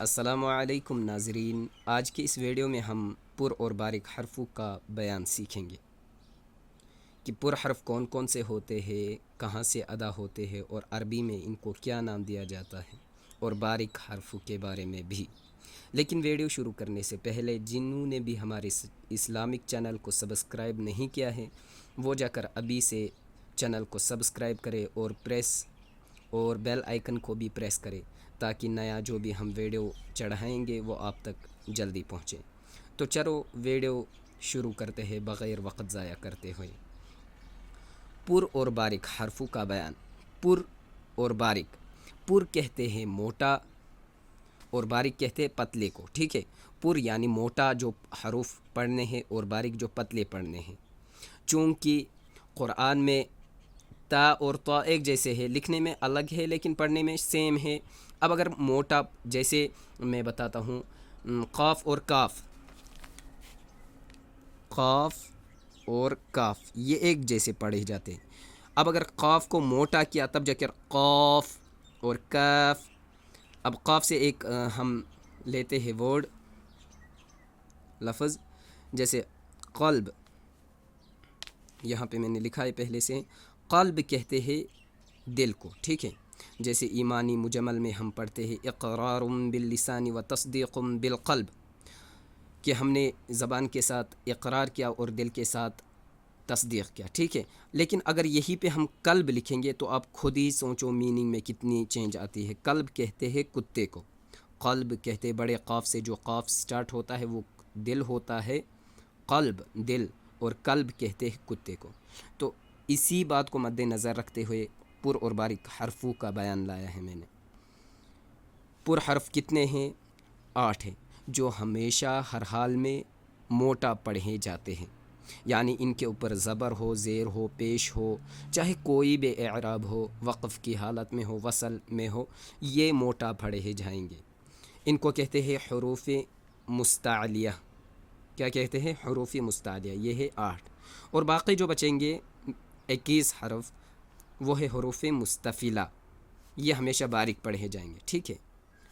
السلام علیکم ناظرین، آج کی اس ویڈیو میں ہم پر اور باریک حرفوں کا بیان سیکھیں گے کہ پر حرف کون کون سے ہوتے ہیں، کہاں سے ادا ہوتے ہیں اور عربی میں ان کو کیا نام دیا جاتا ہے، اور باریک حرفوں کے بارے میں بھی۔ لیکن ویڈیو شروع کرنے سے پہلے جنہوں نے بھی ہمارے اسلامک چینل کو سبسکرائب نہیں کیا ہے وہ جا کر ابھی سے چینل کو سبسکرائب کرے اور بیل آئیکن کو بھی پریس کرے تاکہ نیا جو بھی ہم ویڈیو چڑھائیں گے وہ آپ تک جلدی پہنچے۔ تو چلو ویڈیو شروع کرتے ہیں بغیر وقت ضائع کرتے ہوئے۔ پر اور باریک حرفوں کا بیان۔ پر اور باریک، پر کہتے ہیں موٹا اور باریک کہتے ہیں پتلے کو، ٹھیک ہے۔ پر یعنی موٹا جو حروف پڑھنے ہیں اور باریک جو پتلے پڑھنے ہیں۔ چونکہ قرآن میں تا اور طا ایک جیسے ہے، لکھنے میں الگ ہے لیکن پڑھنے میں سیم ہے۔ اب اگر موٹا جیسے میں بتاتا ہوں، قاف اور کاف، قاف اور کاف یہ ایک جیسے پڑھے جاتے ہیں۔ اب اگر قاف کو موٹا کیا تب جا کر قاف اور کاف۔ اب قاف سے ایک ہم لیتے ہیں ورڈ، لفظ، جیسے قلب، یہاں پہ میں نے لکھا ہے پہلے سے، قلب کہتے ہیں دل کو، ٹھیک ہے۔ جیسے ایمانی مجمل میں ہم پڑھتے ہیں اقرار باللسان و تصدیق بالقلب، کہ ہم نے زبان کے ساتھ اقرار کیا اور دل کے ساتھ تصدیق کیا، ٹھیک ہے۔ لیکن اگر یہی پہ ہم قلب لکھیں گے تو آپ خود ہی سوچو میننگ میں کتنی چینج آتی ہے۔ قلب کہتے ہیں کتے کو، قلب کہتے ہیں بڑے قاف سے، جو قاف سٹارٹ ہوتا ہے وہ دل ہوتا ہے، قلب دل، اور قلب کہتے ہیں کتے کو۔ تو اسی بات کو مد نظر رکھتے ہوئے پر اور باریک حرفوں کا بیان لایا ہے میں نے۔ پر حرف کتنے ہیں؟ 8 ہیں، جو ہمیشہ ہر حال میں موٹا پڑھے جاتے ہیں، یعنی ان کے اوپر زبر ہو، زیر ہو، پیش ہو، چاہے کوئی بھی اعراب ہو، وقف کی حالت میں ہو، وصل میں ہو، یہ موٹا پڑھے جائیں گے۔ ان کو کہتے ہیں حروف مستعلیہ۔ کیا کہتے ہیں؟ حروف مستعلیہ، یہ ہے 8۔ اور باقی جو بچیں گے 21 حرف، وہ ہے حروف مستفیلہ، یہ ہمیشہ باریک پڑھے جائیں گے، ٹھیک ہے۔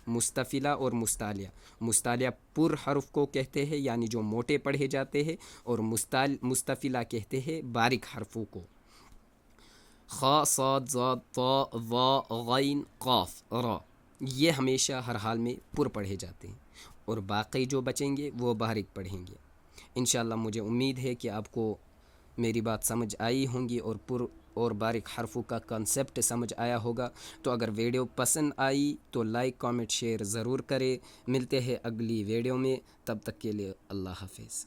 مستفیلہ اور مستعلیہ، مستعلیہ پر حرف کو کہتے ہیں یعنی جو موٹے پڑھے جاتے ہیں، اور مستفیلہ کہتے ہیں باریک حرفوں کو۔ خا، صاد، ضاد، طا، ظا، غین، قاف، را، یہ ہمیشہ ہر حال میں پر پڑھے جاتے ہیں، اور باقی جو بچیں گے وہ باریک پڑھیں گے۔ انشاءاللہ مجھے امید ہے کہ آپ کو میری بات سمجھ آئی ہوں گی اور پر اور باریک حرفوں کا کنسیپٹ سمجھ آیا ہوگا۔ تو اگر ویڈیو پسند آئی تو لائک، کامنٹ، شیئر ضرور کرے۔ ملتے ہیں اگلی ویڈیو میں، تب تک کے لیے اللہ حافظ۔